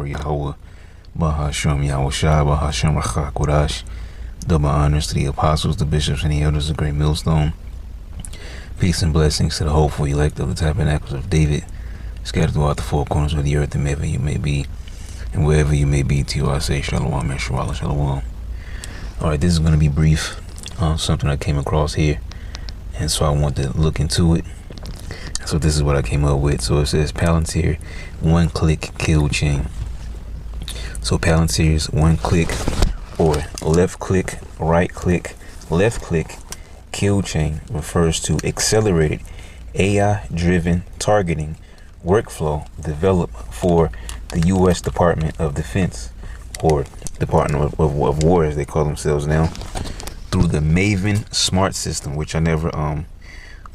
Yahweh, Bahashem Yahushua, Bahashem Rachak Kodash. Double honors to the apostles, the bishops, and the elders of Great Millstone. Peace and blessings to the hopeful elect of the tabernacles of David, scattered throughout the four corners of the earth, and wherever you may be, and wherever you may be, to you I say Shalom and Shalom. Alright, this is going to be brief. Something I came across here, and so I want to look into it. So this is what I came up with. So it says Palantir one-click kill chain. So Palantir's one-click or left-click, right-click, left-click kill chain refers to accelerated AI-driven targeting workflow developed for the U.S. Department of Defense, or Department of War as they call themselves now, through the Maven Smart System, which I never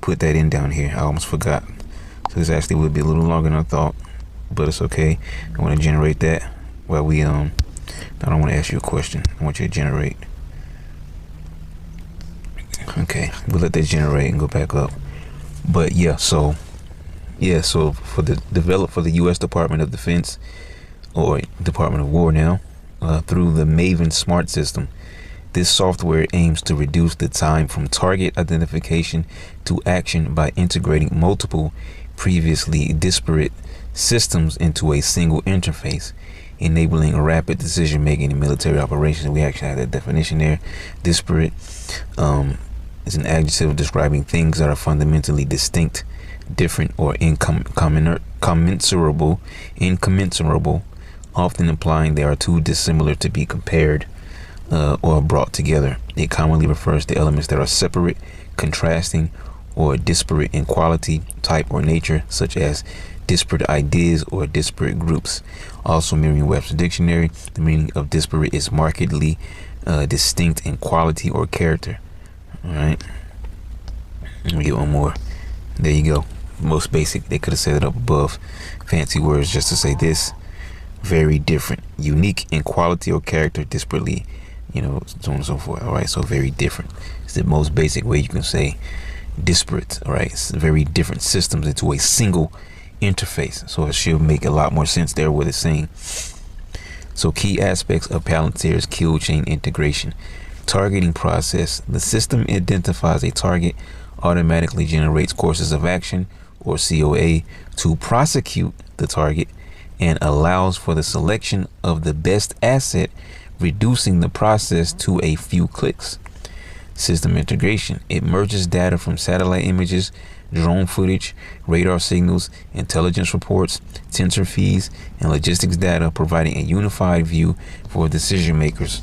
put that in down here. I almost forgot. So this actually would be a little longer than I thought, but it's okay. I want to generate that while we I don't want to ask you a question. I want you to generate. Okay, we'll let that generate and go back up. But so for the developed for the U.S. Department of Defense, or Department of War now, through the Maven Smart System. This software aims to reduce the time from target identification to action by integrating multiple previously disparate systems into a single interface, enabling rapid decision making in military operations. We actually have that definition there. Disparate is an adjective describing things that are fundamentally distinct, different, or incommensurable, often implying they are too dissimilar to be compared or brought together. It commonly refers to elements that are separate, contrasting, or disparate in quality, type, or nature, such as disparate ideas or disparate groups. Also, Merriam-Webster Dictionary, the meaning of disparate is markedly distinct in quality or character. All right, let me get one more. There you go. Most basic. They could have said it up above. Fancy words just to say this. Very different, unique in quality or character, disparately, so on and so forth. All right, so very different. It's the most basic way you can say disparate. All right, it's very different systems into a single interface. So it should make a lot more sense there what it's saying. So key aspects of Palantir's kill chain integration. Targeting process. The system identifies a target, automatically generates courses of action, or COA, to prosecute the target, and allows for the selection of the best asset, reducing the process to a few clicks. System integration. It merges data from satellite images, drone footage, radar signals, intelligence reports, tensor feeds, and logistics data, providing a unified view for decision makers.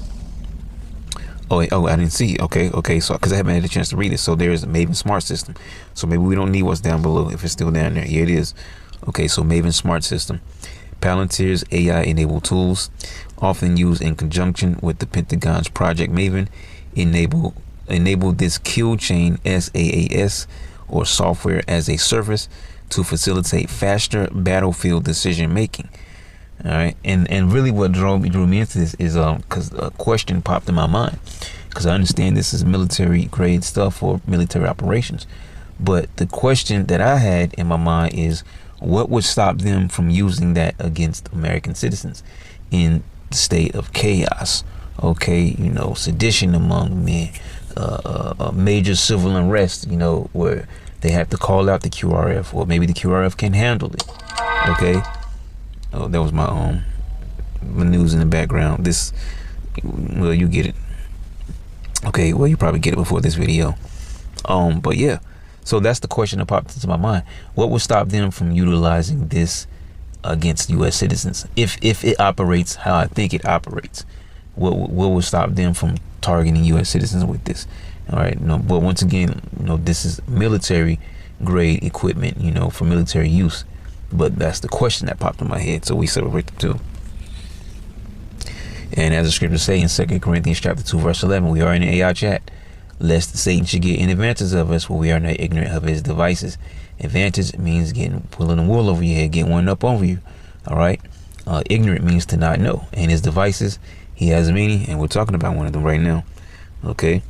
I didn't see. Okay. So, because I haven't had a chance to read it. So there's a Maven Smart System. So maybe we don't need what's down below if it's still down there. Here it is. Okay, so Maven Smart System. Palantir's AI-enabled tools, often used in conjunction with the Pentagon's Project Maven, enable this kill chain SaaS, or software as a service, to facilitate faster battlefield decision making. All right, and really what drew me into this is because a question popped in my mind, because I understand this is military grade stuff for military operations, but the question that I had in my mind is, what would stop them from using that against American citizens in the state of chaos? Okay, sedition among men, major civil unrest, where they have to call out the QRF, or maybe the QRF can handle it. Okay. Oh, that was my news in the background. Well, you get it. Okay, well, you probably get it before this video. But yeah, so that's the question that popped into my mind. What would stop them from utilizing this against U.S. citizens if it operates how I think it operates? What would stop them from targeting U.S. citizens with this? All right, but once again, this is military grade equipment, for military use. But that's the question that popped in my head, so we separate the two. And as the scriptures say in 2 Corinthians chapter 2, verse 11, we are in the AI chat, lest Satan should get any advantage of us, for we are not ignorant of his devices. Advantage means pulling the wool over your head, getting one up over you. All right. Ignorant means to not know. And his devices, he has a meaning, and we're talking about one of them right now. Okay.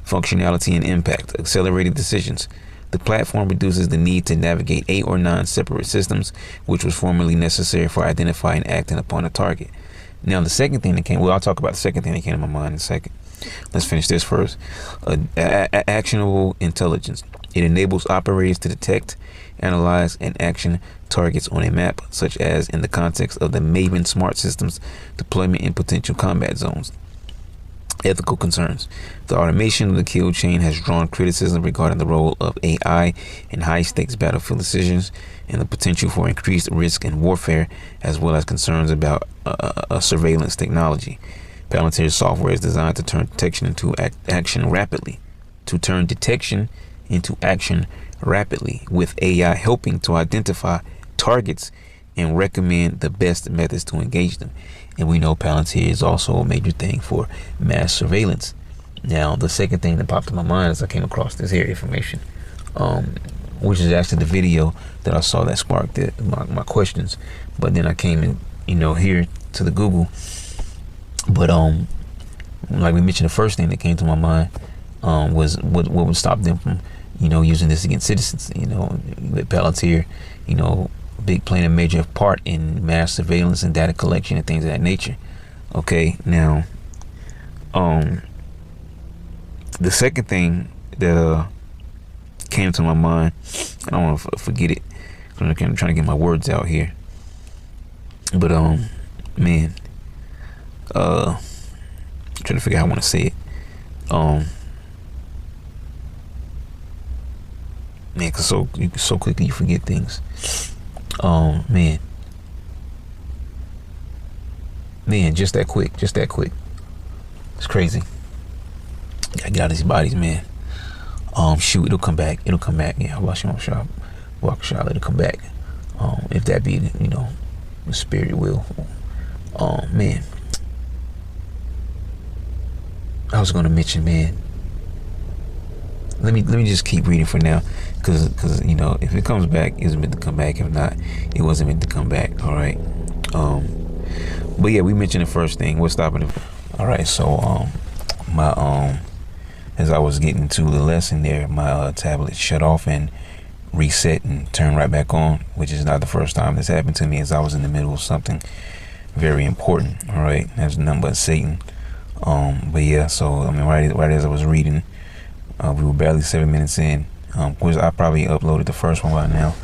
Functionality and impact. Accelerated decisions. The platform reduces the need to navigate 8 or 9 separate systems, which was formerly necessary for identifying and acting upon a target. Now, the second thing that came, well, I'll talk about the second thing that came to my mind in a second. Let's finish this first. Actionable intelligence. It enables operators to detect, analyze, and action targets on a map, such as in the context of the Maven Smart Systems deployment in potential combat zones. Ethical concerns. The automation of the kill chain has drawn criticism regarding the role of AI in high-stakes battlefield decisions and the potential for increased risk in warfare, as well as concerns about surveillance technology. Palantir's software is designed to turn detection into action rapidly. With AI helping to identify targets and recommend the best methods to engage them. And we know Palantir is also a major thing for mass surveillance. Now, the second thing that popped in my mind as I came across this here information, which is actually the video that I saw that sparked my questions. But then I came in, here to the Google. But like we mentioned, the first thing that came to my mind was what would stop them from, using this against citizens. With Palantir, playing a major part in mass surveillance and data collection and things of that nature. Okay, now, the second thing that came to my mind, I don't want to forget it. I'm trying to get my words out here. But man, trying to figure out how I want to say it. Man, cause so quickly you forget things. Man, just that quick. It's crazy. Gotta get out of these bodies, man. Shoot, it'll come back. Yeah, walk a shot, it'll come back. If that be, the spirit will. Man, I was gonna mention, man. Let me just keep reading for now, cause if it comes back, it's meant to come back. If not, it wasn't meant to come back. All right. But yeah, we mentioned the first thing. What's stopping it? All right. So my as I was getting to the lesson there, my tablet shut off and reset and turned right back on, which is not the first time this happened to me, as I was in the middle of something very important. All right. That's nothing but Satan. But yeah. So I mean, right as I was reading. We were barely 7 minutes in. Which I probably uploaded the first one by now,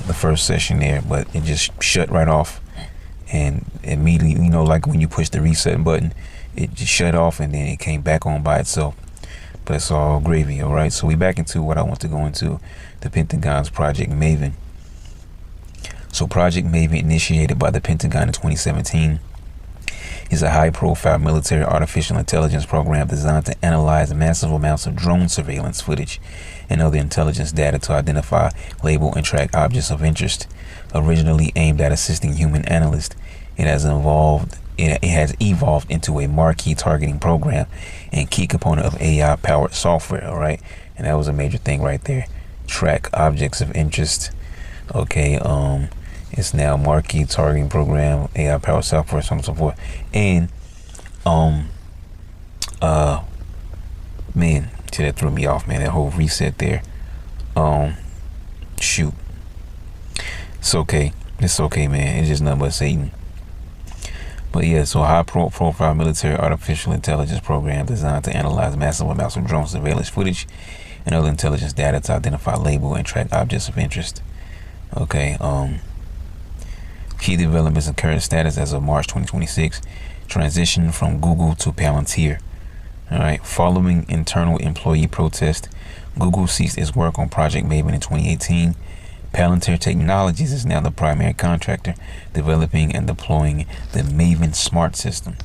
the first session there, but it just shut right off, and immediately, like when you push the reset button, it just shut off, and then it came back on by itself. But it's all gravy, all right? So we back into what I want to go into, the Pentagon's Project Maven. So Project Maven, initiated by the Pentagon in 2017, is a high-profile military artificial intelligence program designed to analyze massive amounts of drone surveillance footage and other intelligence data to identify, label, and track objects of interest. Originally aimed at assisting human analysts, it has evolved into a marquee targeting program and key component of AI-powered software. All right, and that was a major thing right there. Track objects of interest. Okay, it's now marquee targeting program, AI powered software, so on and so forth. And man, see, that threw me off, man. That whole reset there. Shoot. It's okay, man. It's just nothing but Satan. But yeah, so a high-profile military artificial intelligence program designed to analyze massive amounts of drone surveillance footage and other intelligence data to identify, label, and track objects of interest. Okay, key developments and current status as of March 2026. Transition from Google to Palantir. All right. Following internal employee protest, Google ceased its work on Project Maven in 2018. Palantir Technologies is now the primary contractor developing and deploying the Maven Smart System.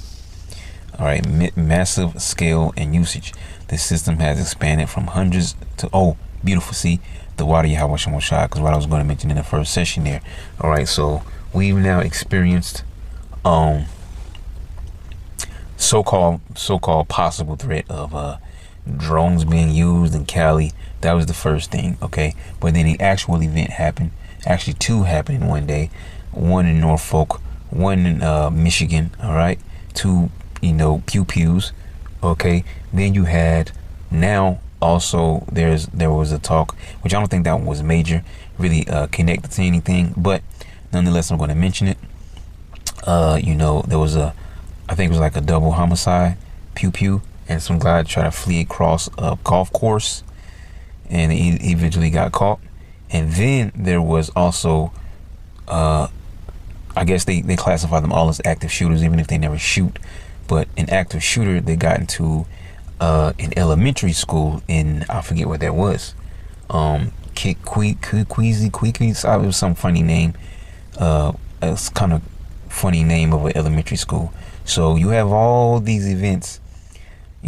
All right. Massive scale and usage. The system has expanded from hundreds to beautiful. See the water Yahweh Shemon Shah, because what I was going to mention in the first session there. All right. So we've now experienced so-called possible threat of drones being used in Cali. That was the first thing, okay? But then the actual event happened. Actually, two happened in one day. One in Norfolk, one in Michigan, all right? Two, pew-pews, okay? Then you had now Also, there was a talk, which I don't think that one was major, really connected to anything, but nonetheless, I'm going to mention it. There was I think it was like a double homicide, pew pew, and some guy tried to flee across a golf course, and he eventually got caught. And then there was also, I guess they classify them all as active shooters, even if they never shoot. But an active shooter, they got into an elementary school in, I forget what that was. It was some funny name. It's kind of funny name of an elementary school. So you have all these events,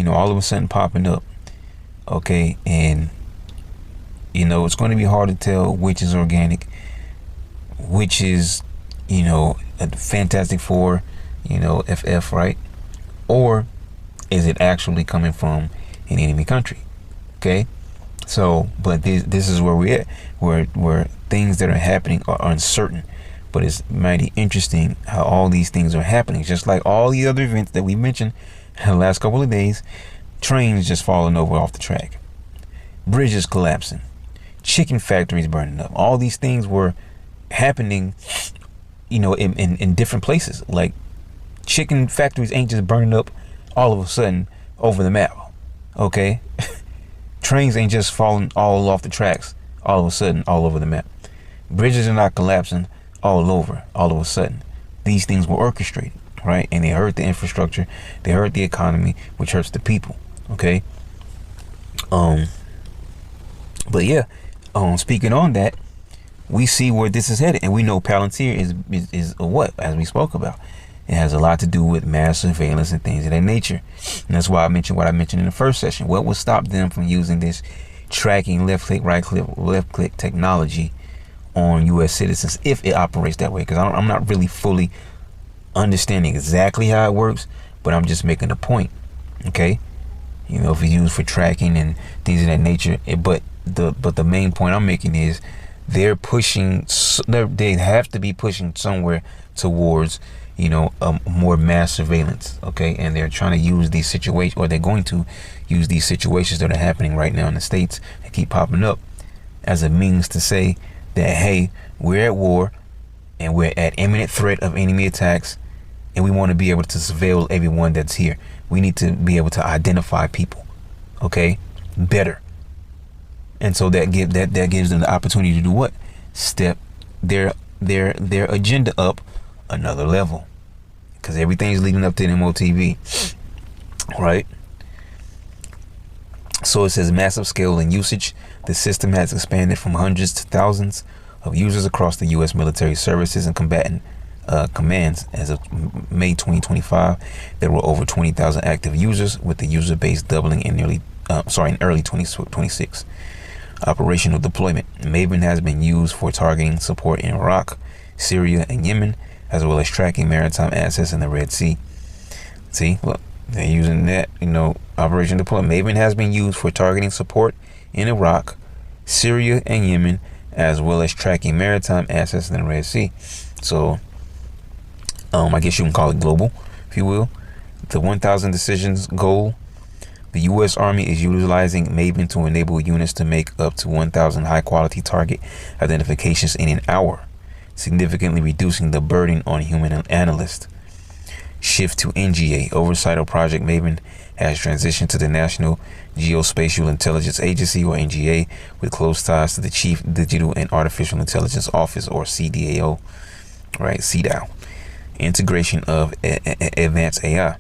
all of a sudden popping up. Okay, and it's going to be hard to tell which is organic, which is, a Fantastic Four, FF, right? Or is it actually coming from an enemy country? Okay, so but this is where we're at, where things that are happening are uncertain. But it's mighty interesting how all these things are happening, just like all the other events that we mentioned in the last couple of days. Trains just falling over off the track, bridges collapsing, chicken factories burning up. All these things were happening, in different places. Like, chicken factories ain't just burning up all of a sudden over the map. Okay, trains ain't just falling all off the tracks all of a sudden all over the map. Bridges are not collapsing all over all of a sudden. These things were orchestrated, right? And they hurt the infrastructure, they hurt the economy, which hurts the people. Okay. But yeah, speaking on that, we see where this is headed, and we know Palantir is what, as we spoke about, it has a lot to do with mass surveillance and things of that nature. And that's why I mentioned what I mentioned in the first session. What will stop them from using this tracking left click, right click, left click technology on U.S. citizens if it operates that way? Because I'm not really fully understanding exactly how it works, but I'm just making a point. Okay, if it's used for tracking and things of that nature. But the main point I'm making is they're pushing. They have to be pushing somewhere towards more mass surveillance. Okay, and they're trying to use these situations, or they're going to use these situations that are happening right now in the States and keep popping up as a means to say that, hey, we're at war and we're at imminent threat of enemy attacks, and we want to be able to surveil everyone that's here. We need to be able to identify people, okay, better. And so that gives them the opportunity to do what? Step their agenda up another level, because everything's leading up to the MOTV, right? So it says massive scale and usage. The system has expanded from hundreds to thousands of users across the U.S. military services and combatant commands. As of May 2025, there were over 20,000 active users, with the user base doubling in early 2026. Operational deployment. Maven has been used for targeting support in Iraq, Syria, and Yemen, as well as tracking maritime assets in the Red Sea. See, look, they're using that, Operation deployment. Maven has been used for targeting support in Iraq, Syria, and Yemen, as well as tracking maritime assets in the Red Sea. So, I guess you can call it global, if you will. The 1,000 decisions goal. The U.S. Army is utilizing Maven to enable units to make up to 1,000 high-quality target identifications in an hour, significantly reducing the burden on human analysts. Shift to NGA. Oversight of Project Maven has transitioned to the National Geospatial Intelligence Agency, or NGA, with close ties to the Chief Digital and Artificial Intelligence Office, or CDAO, right? CDAO. Integration of advanced AI.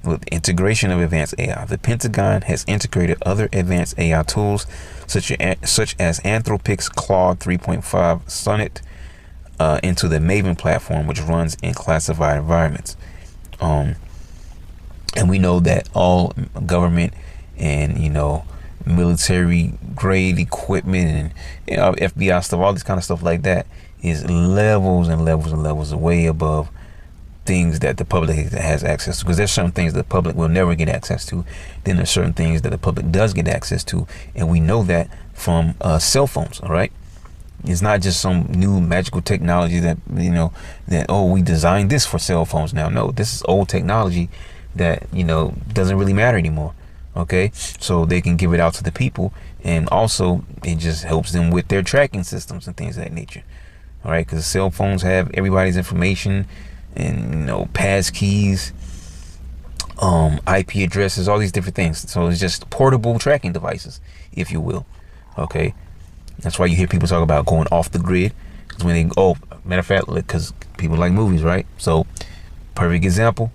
With integration of advanced AI, the Pentagon has integrated other advanced AI tools such as Anthropic's Claude 3.5 Sonnet into the Maven platform, which runs in classified environments. And we know that all government and military grade equipment and FBI stuff, all this kind of stuff like that, is levels and levels and levels way above things that the public has access to, because there's certain things that the public will never get access to. Then there's certain things that the public does get access to, and we know that from cell phones. All right, it's not just some new magical technology that we designed this for cell phones now. No, this is old technology that doesn't really matter anymore. Okay, so they can give it out to the people, and also it just helps them with their tracking systems and things of that nature. All right, because cell phones have everybody's information, and pass keys, IP addresses, all these different things. So it's just portable tracking devices, if you will. Okay, that's why you hear people talk about going off the grid. Because when they matter of fact, because people like movies, right? So perfect example.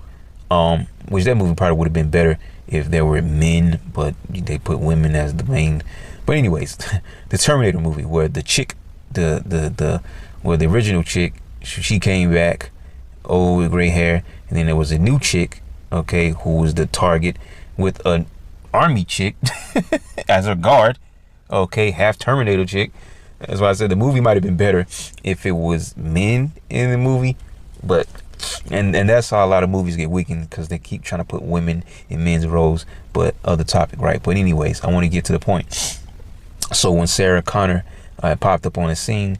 Which that movie probably would have been better if there were men, but they put women as the main. But anyways, the Terminator movie, where the chick, the original chick, she came back, old with gray hair, and then there was a new chick, okay, who was the target, with an army chick as her guard, okay, half Terminator chick. That's why I said the movie might have been better if it was men in the movie, but and that's how a lot of movies get weakened, because they keep trying to put women in men's roles. But other topic, right? But anyways, I want to get to the point. So when Sarah Connor popped up on the scene,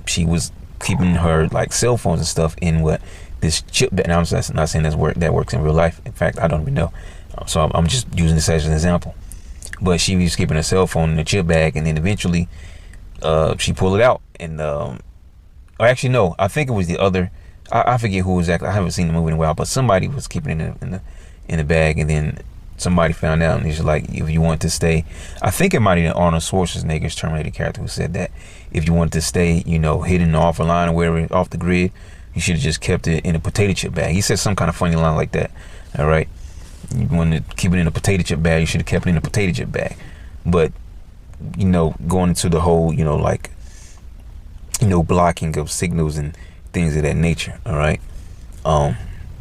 she was keeping her like cell phones and stuff in this chip bag. Now I'm not saying that works in real life. In fact, I don't even know. So I'm just using this as an example. But she was keeping her cell phone in the chip bag, and then eventually she pulled it out. And actually no, I think it was the other. I forget who exactly. I haven't seen the movie in a while, but somebody was keeping it in the bag, and then somebody found out, and he's like, if you want to stay, I think it might have been Arnold Schwarzenegger's Terminator character who said that if you wanted to stay, hidden off a line or wherever, off the grid, you should have just kept it in a potato chip bag. He said some kind of funny line like that. All right, you wanted to keep it in a potato chip bag, you should have kept it in a potato chip bag. But going into the whole, blocking of signals and things of that nature. All right.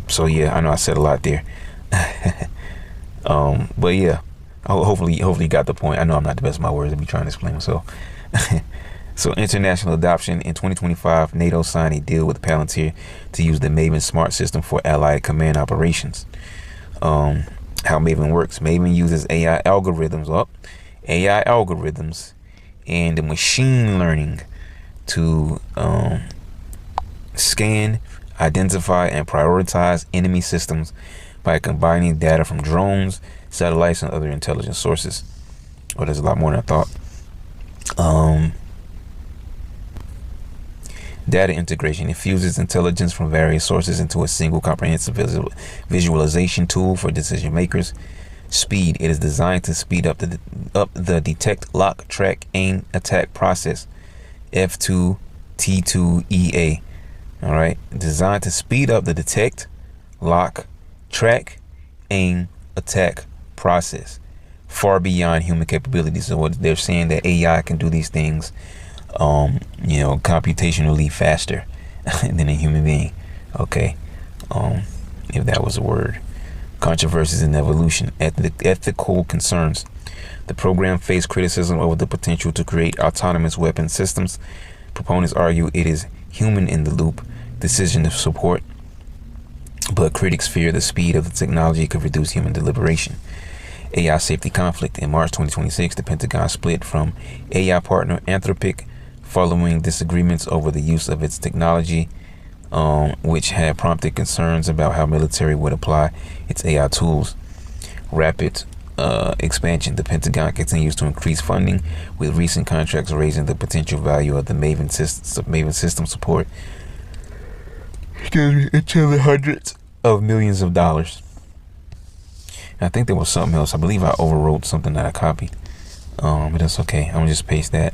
So yeah, I know I said a lot there. But yeah, hopefully you got the point. I know I'm not the best with my words to be trying to explain myself. So international adoption in 2025, NATO signed a deal with Palantir to use the Maven smart system for allied command operations. How Maven works: Maven uses AI algorithms and the machine learning to scan, identify, and prioritize enemy systems by combining data from drones, satellites, and other intelligence sources. Well, there's a lot more than I thought. Data integration infuses intelligence from various sources into a single comprehensive visualization tool for decision makers. Speed: it is designed to speed up the detect, lock, track, aim, attack process. F2 T2EA. All right, designed to speed up the detect, lock, track, aim, attack process, far beyond human capabilities. So what they're saying, that AI can do these things, computationally faster than a human being. Okay, if that was a word. Controversies in evolution, ethical concerns. The program faced criticism over the potential to create autonomous weapon systems. Proponents argue it is human in the loop decision support, but critics fear the speed of the technology could reduce human deliberation. AI safety conflict. In March 2026, the Pentagon split from AI partner Anthropic following disagreements over the use of its technology, which had prompted concerns about how military would apply its AI tools. Rapid expansion. The Pentagon continues to increase funding, with recent contracts raising the potential value of the Maven system support into the hundreds of millions of dollars. I think there was something else. I believe I overwrote something that I copied, but that's okay. I'm gonna just paste that.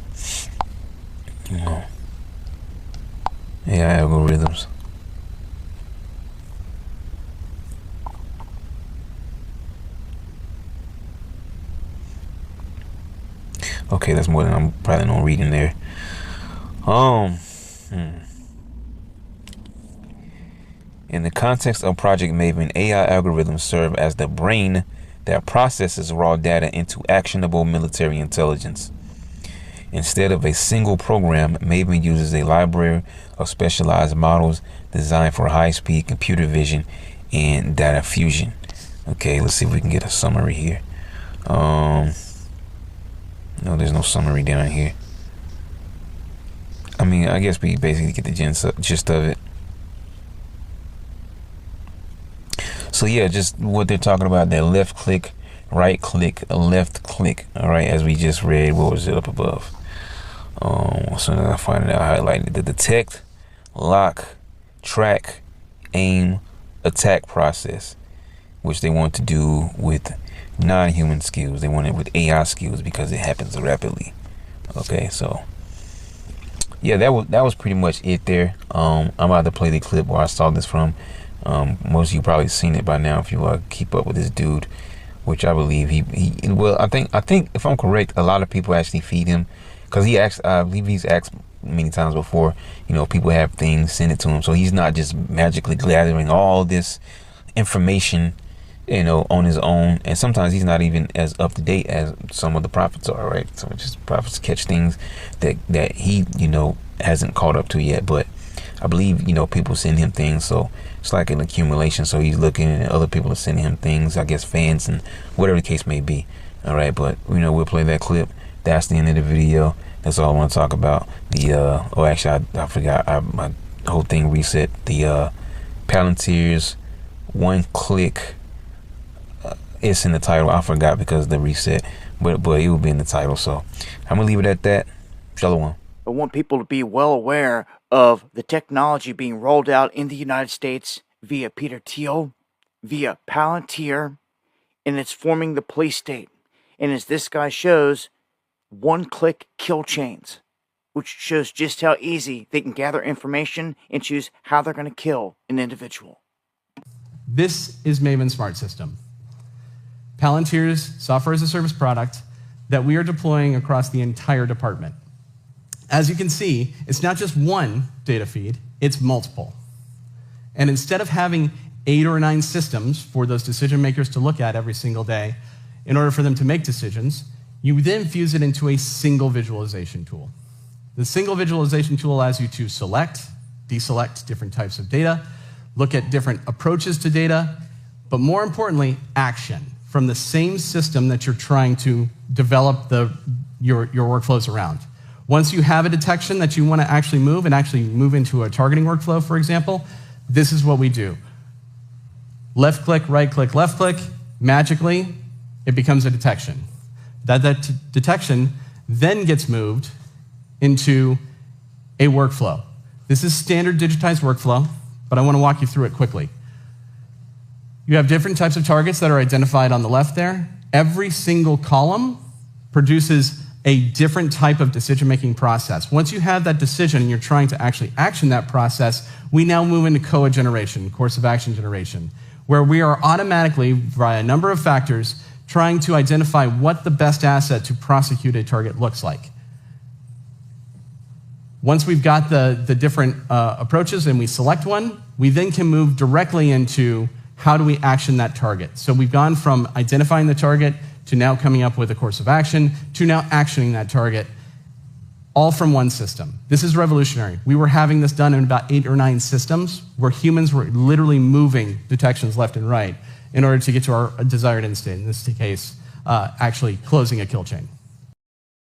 AI algorithms. Okay, that's more than I'm probably not reading there. In the context of Project Maven, AI algorithms serve as the brain that processes raw data into actionable military intelligence. Instead of a single program, Maven uses a library of specialized models designed for high-speed computer vision and data fusion. Okay, let's see if we can get a summary here. No, there's no summary down here. I mean, I guess we basically get the gist of it. So yeah, just what they're talking about, that left click right click, left click. All right, as we just read, what was it up above? As soon as I find it, I highlighted the detect, lock, track, aim, attack process, which they want to do with non-human skills. They want it with AI skills because it happens rapidly. Okay, so yeah, that was pretty much it there. I'm about to play the clip where I saw this from. Most of you probably seen it by now if you keep up with this dude, which I believe he well, I think if I'm correct, a lot of people actually feed him, because he asked, I believe he's asked many times before, people have things, send it to him. So he's not just magically gathering all this information, on his own. And sometimes he's not even as up to date as some of the prophets are, right? So just prophets catch things that he, hasn't caught up to yet. But I believe, people send him things, so it's like an accumulation. So he's looking and other people are sending him things, I guess fans and whatever the case may be. All right, but we'll play that clip. That's the end of the video. That's all I want to talk about. I forgot. My whole thing reset. The Palantir's one click. It's in the title. I forgot because of the reset, but it will be in the title. So I'm gonna leave it at that. Shalom. I want people to be well aware of the technology being rolled out in the United States via Peter Thiel, via Palantir, and it's forming the police state. And as this guy shows, one-click kill chains, which shows just how easy they can gather information and choose how they're going to kill an individual. This is Maven Smart System, Palantir's software as a service product that we are deploying across the entire department. As you can see, it's not just one data feed, it's multiple. And instead of having 8 or 9 systems for those decision makers to look at every single day in order for them to make decisions, you then fuse it into a single visualization tool. The single visualization tool allows you to select, deselect different types of data, look at different approaches to data, but more importantly, action from the same system that you're trying to develop your workflows around. Once you have a detection that you want to actually move into a targeting workflow, for example, this is what we do. Left click, right click, left click, magically, it becomes a detection. That detection then gets moved into a workflow. This is standard digitized workflow, but I want to walk you through it quickly. You have different types of targets that are identified on the left there. Every single column produces a different type of decision-making process. Once you have that decision and you're trying to actually action that process, we now move into COA generation, course of action generation, where we are automatically, via a number of factors, trying to identify what the best asset to prosecute a target looks like. Once we've got the different approaches and we select one, we then can move directly into how do we action that target. So we've gone from identifying the target to now coming up with a course of action to now actioning that target, all from one system. This is revolutionary. We were having this done in about 8 or 9 systems where humans were literally moving detections left and right in order to get to our desired end state, in this case, actually closing a kill chain.